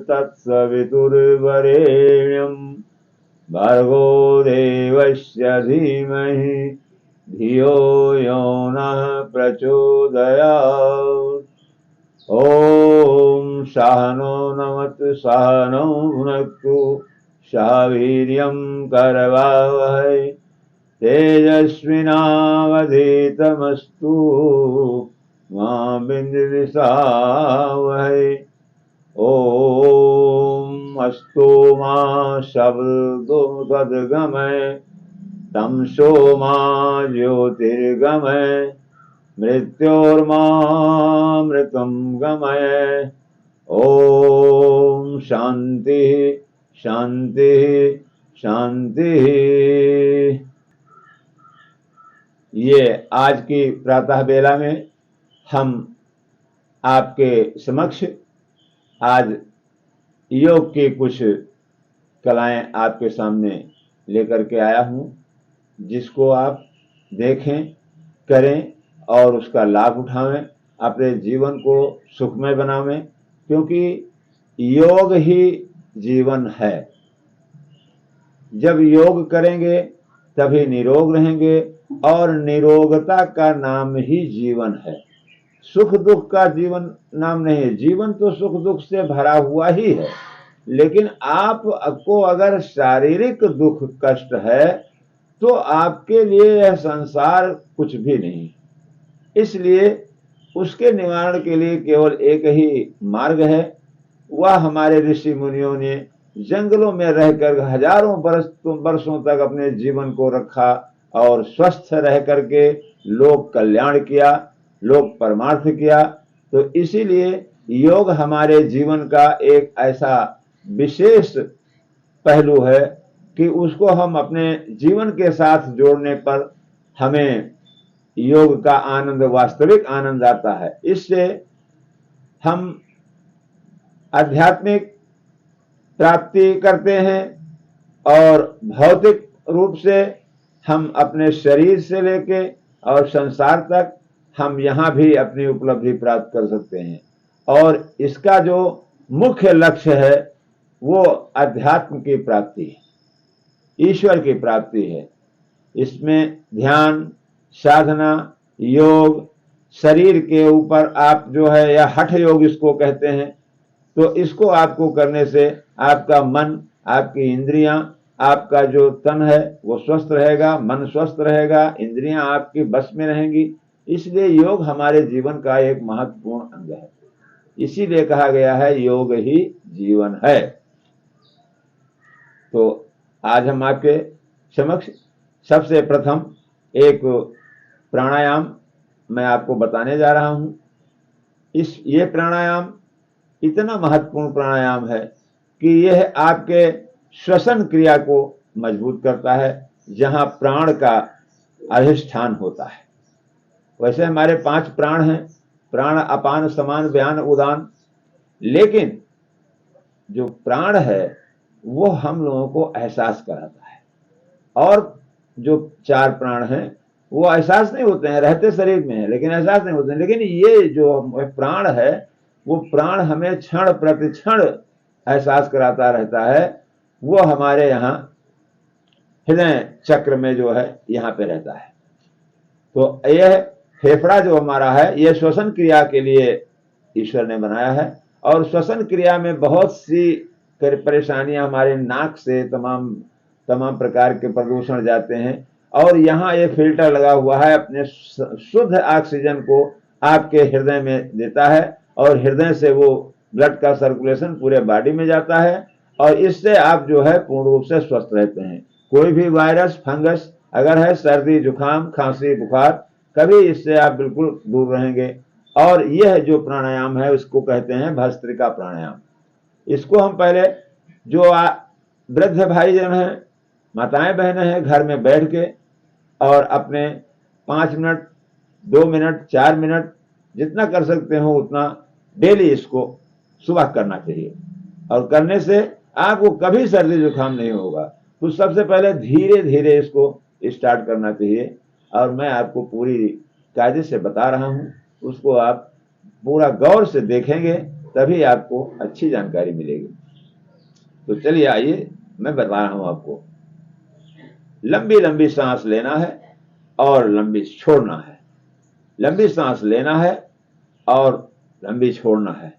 तत्सवितुर्वरेण्यं भर्गो देवस्य धीमहि धियो यो नः प्रचोदयात्। ॐ सहनो नमतु सहनौ भुनक्तु सह वीर्यं करवावहै तेजस्विनावधीतमस्तु मा विद्विषावहै। ॐ अस्तु मा शब्दो तद्गमय तमसो मा ज्योतिर्गमय मृत्योर्मामृतं गमय। ओम शांति शांति शांति। ये आज की प्रातः बेला में हम आपके समक्ष आज योग की कुछ कलाएं आपके सामने लेकर के आया हूं, जिसको आप देखें, करें और उसका लाभ उठावें, अपने जीवन को सुखमय बनावें, क्योंकि योग ही जीवन है। जब योग करेंगे तभी निरोग रहेंगे और निरोगता का नाम ही जीवन है। सुख दुख का जीवन नाम नहीं है। जीवन तो सुख दुख से भरा हुआ ही है, लेकिन आपको अगर शारीरिक दुख कष्ट है तो आपके लिए यह संसार कुछ भी नहीं। इसलिए उसके निवारण के लिए केवल एक ही मार्ग है, वह हमारे ऋषि मुनियों ने जंगलों में रहकर हजारों वर्षों तक अपने जीवन को रखा और स्वस्थ रह करके लोक कल्याण किया, लोक परमार्थ किया। तो इसीलिए योग हमारे जीवन का एक ऐसा विशेष पहलू है कि उसको हम अपने जीवन के साथ जोड़ने पर हमें योग का आनंद, वास्तविक आनंद आता है। इससे हम आध्यात्मिक प्राप्ति करते हैं और भौतिक रूप से हम अपने शरीर से लेके और संसार तक हम यहाँ भी अपनी उपलब्धि प्राप्त कर सकते हैं। और इसका जो मुख्य लक्ष्य है वो अध्यात्म की प्राप्ति है, ईश्वर की प्राप्ति है। इसमें ध्यान, साधना, योग, शरीर के ऊपर आप जो है या हठ योग इसको कहते हैं, तो इसको आपको करने से आपका मन, आपकी इंद्रियां, आपका जो तन है वो स्वस्थ रहेगा, मन स्वस्थ रहेगा, इंद्रियां आपकी बस में रहेंगी। इसलिए योग हमारे जीवन का एक महत्वपूर्ण अंग है। इसीलिए कहा गया है योग ही जीवन है। तो आज हम आपके समक्ष सबसे प्रथम एक प्राणायाम मैं आपको बताने जा रहा हूं। ये प्राणायाम इतना महत्वपूर्ण प्राणायाम है कि यह आपके श्वसन क्रिया को मजबूत करता है, जहां प्राण का अधिष्ठान होता है। वैसे हमारे 5 प्राण हैं, प्राण, अपान, समान, व्यान, उदान, लेकिन जो प्राण है वो हम लोगों को एहसास कराता है, और जो 4 प्राण हैं वो एहसास नहीं होते हैं, रहते शरीर में है लेकिन एहसास नहीं होते हैं। लेकिन ये जो प्राण है वो प्राण हमें क्षण प्रतिक्षण एहसास कराता रहता है। वो हमारे यहाँ हृदय चक्र में जो है यहाँ पे रहता है। तो यह फेफड़ा जो हमारा है ये श्वसन क्रिया के लिए ईश्वर ने बनाया है, और श्वसन क्रिया में बहुत सी परेशानियां हमारे नाक से तमाम प्रकार के प्रदूषण जाते हैं, और यहाँ ये फिल्टर लगा हुआ है, अपने शुद्ध ऑक्सीजन को आपके हृदय में देता है, और हृदय से वो ब्लड का सर्कुलेशन पूरे बॉडी में जाता है, और इससे आप जो है पूर्ण रूप से स्वस्थ रहते हैं। कोई भी वायरस, फंगस अगर है, सर्दी, जुकाम, खांसी, बुखार, कभी इससे आप बिल्कुल दूर रहेंगे। और यह जो प्राणायाम है उसको कहते हैं भस्त्रिका प्राणायाम। इसको हम पहले जो वृद्ध भाई जन हैं, माताएं बहनें हैं, घर में बैठ के और अपने 5 मिनट, 2 मिनट, 4 मिनट जितना कर सकते हो उतना डेली इसको सुबह करना चाहिए, और करने से आपको कभी सर्दी जुकाम नहीं होगा। तो सबसे पहले धीरे धीरे इसको स्टार्ट करना चाहिए, और मैं आपको पूरी कायदे से बता रहा हूं, उसको आप पूरा गौर से देखेंगे तभी आपको अच्छी जानकारी मिलेगी। तो चलिए आइए मैं बता रहा हूं आपको। लंबी लंबी सांस लेना है और लंबी छोड़ना है, लंबी सांस लेना है और लंबी छोड़ना है।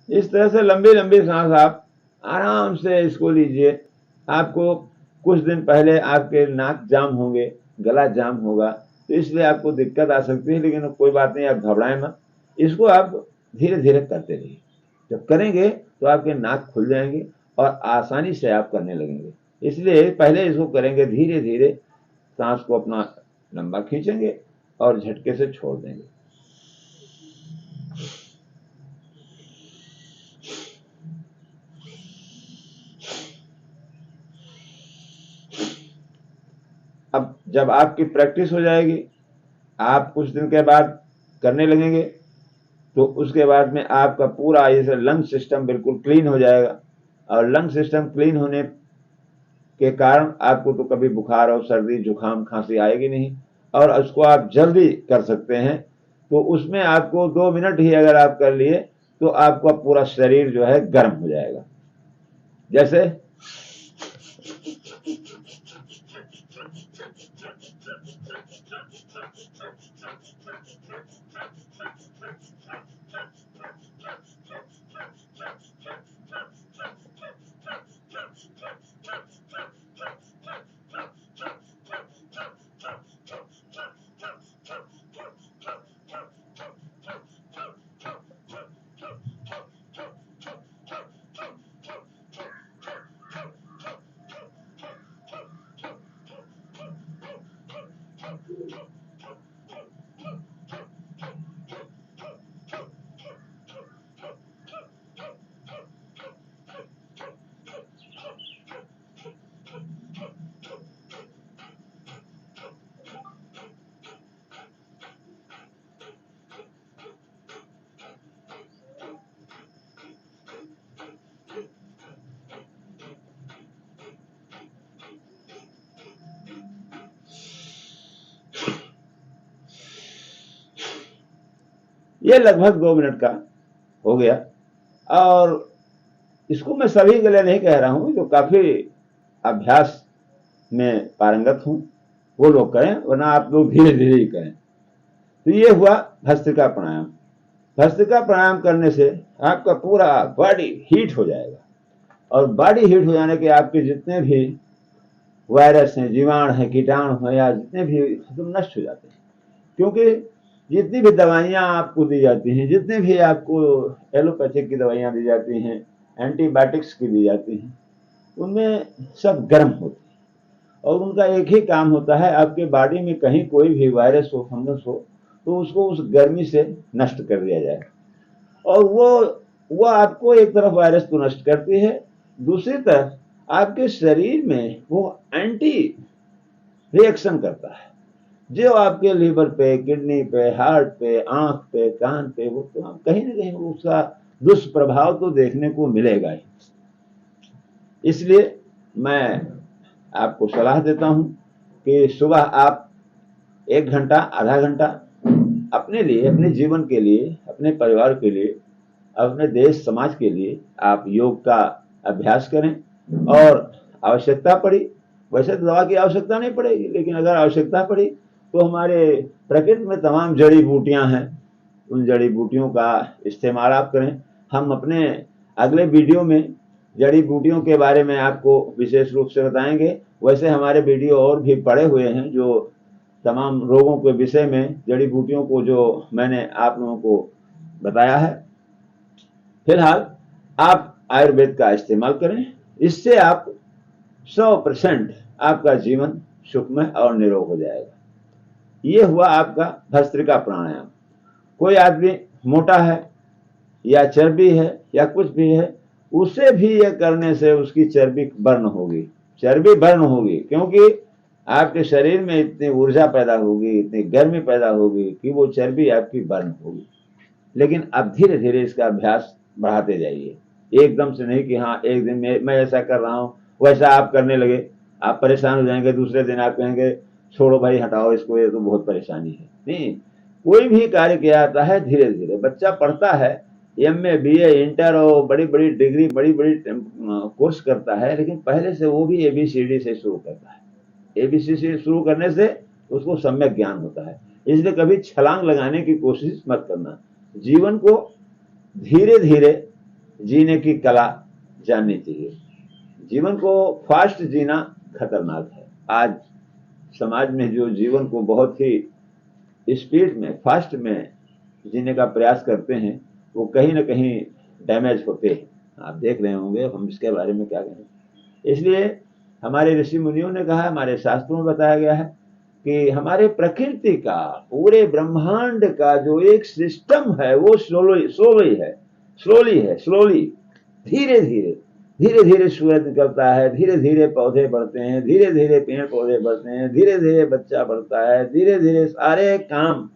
इस तरह से लंबी लंबी सांस आप आराम से इसको लीजिए। आपको कुछ दिन पहले आपके नाक जाम होंगे, गला जाम होगा, तो इसलिए आपको दिक्कत आ सकती है, लेकिन कोई बात नहीं, आप घबराएं मत। इसको आप धीरे धीरे करते रहिए। जब करेंगे तो आपके नाक खुल जाएंगे और आसानी से आप करने लगेंगे। इसलिए पहले इसको करेंगे धीरे धीरे, सांस को अपना लंबा खींचेंगे और झटके से छोड़ देंगे। अब जब आपकी प्रैक्टिस हो जाएगी, आप कुछ दिन के बाद करने लगेंगे, तो उसके बाद में आपका पूरा ये लंग सिस्टम बिल्कुल क्लीन हो जाएगा। और लंग सिस्टम क्लीन होने के कारण आपको तो कभी बुखार और सर्दी जुकाम खांसी आएगी नहीं, और उसको आप जल्दी कर सकते हैं। तो उसमें आपको 2 मिनट ही अगर आप कर लिए तो आपका पूरा शरीर जो है गर्म हो जाएगा। जैसे ये लगभग 2 मिनट का हो गया। और इसको मैं सभी के लिए नहीं कह रहा हूं, जो काफी अभ्यास में पारंगत हूं वो लोग करें, वरना आप लोग धीरे धीरे ही करें। तो ये हुआ भस्त्रिका प्राणायाम। भस्त्रिका प्राणायाम करने से आपका पूरा बॉडी हीट हो जाएगा, और बॉडी हीट हो जाने के आपके जितने भी वायरस हैं, जीवाणु हैं, कीटाणु हैं, या जितने भी खत्म नष्ट हो जाते हैं। क्योंकि जितनी भी दवाइयां आपको दी जाती हैं, जितने भी आपको एलोपैथिक की दवाइयां दी जाती हैं, एंटीबायोटिक्स की दी जाती हैं, उनमें सब गर्म होती है, और उनका एक ही काम होता है, आपके बॉडी में कहीं कोई भी वायरस हो, फंगस हो, तो उसको उस गर्मी से नष्ट कर दिया जाए। और वो आपको एक तरफ वायरस तो नष्ट करती है, दूसरी तरफ आपके शरीर में वो एंटी रिएक्शन करता है, जो आपके लिवर पे, किडनी पे, हार्ट पे, आंख पे, कान पे, वो तो कहीं ना कहीं उसका दुष्प्रभाव तो देखने को मिलेगा ही। इसलिए मैं आपको सलाह देता हूं कि सुबह आप 1 घंटा, आधा घंटा अपने लिए, अपने जीवन के लिए, अपने परिवार के लिए, अपने देश समाज के लिए आप योग का अभ्यास करें। और आवश्यकता पड़ी, वैसे तो दवा की आवश्यकता नहीं पड़ेगी, लेकिन अगर आवश्यकता पड़ी तो हमारे प्रकृति में तमाम जड़ी बूटियां हैं, उन जड़ी बूटियों का इस्तेमाल आप करें। हम अपने अगले वीडियो में जड़ी बूटियों के बारे में आपको विशेष रूप से बताएंगे। वैसे हमारे वीडियो और भी पड़े हुए हैं, जो तमाम रोगों के विषय में जड़ी बूटियों को जो मैंने आप लोगों को बताया है। फिलहाल आप आयुर्वेद का इस्तेमाल करें, इससे आप 100% आपका जीवन सुखमय और निरोग हो जाएगा। ये हुआ आपका भस्त्रिका प्राणायाम। कोई आदमी मोटा है या चर्बी है या कुछ भी है, उसे भी ये करने से उसकी चर्बी बर्न होगी, चर्बी बर्न होगी, क्योंकि आपके शरीर में इतनी ऊर्जा पैदा होगी, इतनी गर्मी पैदा होगी कि वो चर्बी आपकी बर्न होगी। लेकिन अब धीरे धीरे इसका अभ्यास बढ़ाते जाइए, एकदम से नहीं कि हाँ एक दिन मैं ऐसा कर रहा हूँ वैसा आप करने लगे, आप परेशान हो जाएंगे, दूसरे दिन आप कहेंगे छोड़ो भाई हटाओ इसको, ये तो बहुत परेशानी है। नहीं, कोई भी कार्य किया जाता है धीरे धीरे। बच्चा पढ़ता है, एमए बीए इंटर और बड़ी बड़ी डिग्री बड़ी बड़ी कोर्स करता है, लेकिन पहले से वो भी एबीसीडी से शुरू करता है। एबीसी से शुरू करने से उसको सम्यक ज्ञान होता है। इसलिए कभी छलांग लगाने की कोशिश मत करना। जीवन को धीरे धीरे जीने की कला जाननी चाहिए। जीवन को फास्ट जीना खतरनाक है। आज समाज में जो जीवन को बहुत ही स्पीड में फास्ट में जीने का प्रयास करते हैं, वो कहीं ना कहीं डैमेज होते हैं। आप देख रहे होंगे, हम इसके बारे में क्या कहें। इसलिए हमारे ऋषि मुनियों ने कहा, हमारे शास्त्रों में बताया गया है कि हमारे प्रकृति का, पूरे ब्रह्मांड का जो एक सिस्टम है वो स्लोली धीरे धीरे धीरे धीरे सूरज निकलता है, धीरे धीरे पौधे बढ़ते हैं, धीरे धीरे पेड़ पौधे बढ़ते हैं, धीरे धीरे बच्चा बढ़ता है, धीरे धीरे सारे काम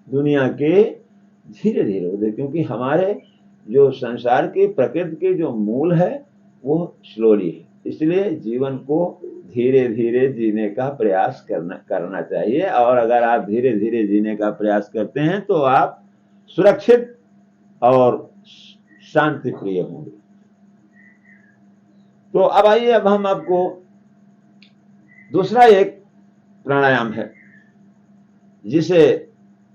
दुनिया के धीरे धीरे होते, क्योंकि हमारे जो संसार की प्रकृति के जो मूल है वो स्लोली है। इसलिए जीवन को धीरे धीरे जीने का प्रयास करना चाहिए। और अगर आप धीरे धीरे जीने का प्रयास करते हैं तो आप सुरक्षित और शांति प्रिय होंगे। तो अब आइए, अब हम आपको दूसरा एक प्राणायाम है जिसे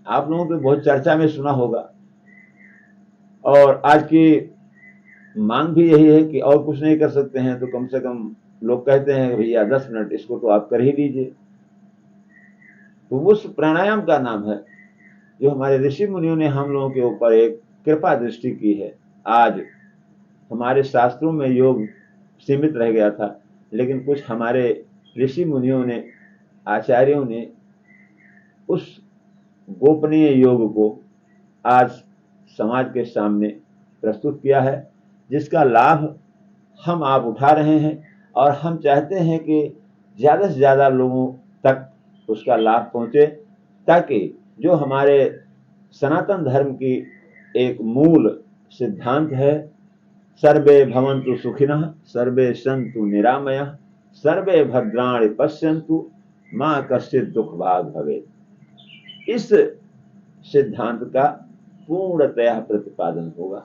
आप लोगों को बहुत चर्चा में सुना होगा, और आज की मांग भी यही है कि और कुछ नहीं कर सकते हैं तो कम से कम लोग कहते हैं भैया 10 मिनट इसको तो आप कर ही लीजिए। तो उस प्राणायाम का नाम है जो हमारे ऋषि मुनियों ने हम लोगों के ऊपर एक कृपा दृष्टि की है। आज हमारे शास्त्रों में योग सीमित रह गया था, लेकिन कुछ हमारे ऋषि मुनियों ने, आचार्यों ने उस गोपनीय योग को आज समाज के सामने प्रस्तुत किया है, जिसका लाभ हम आप उठा रहे हैं। और हम चाहते हैं कि ज़्यादा से ज़्यादा लोगों तक उसका लाभ पहुँचे, ताकि जो हमारे सनातन धर्म की एक मूल सिद्धांत है, सर्वे भवन्तु सुखिनः, सर्वे सन्तु निरामयः, सर्वे भद्राणि पश्यन्तु, मां कश्चित् दुख भाग भवेत्, इस सिद्धांत का पूर्णतया प्रतिपादन होगा।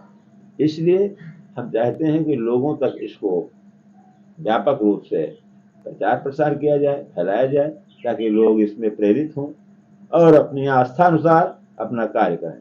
इसलिए हम चाहते हैं कि लोगों तक इसको व्यापक रूप से प्रचार प्रसार किया जाए, फैलाया जाए, ताकि लोग इसमें प्रेरित हों और अपनी आस्था अनुसार अपना कार्य करें।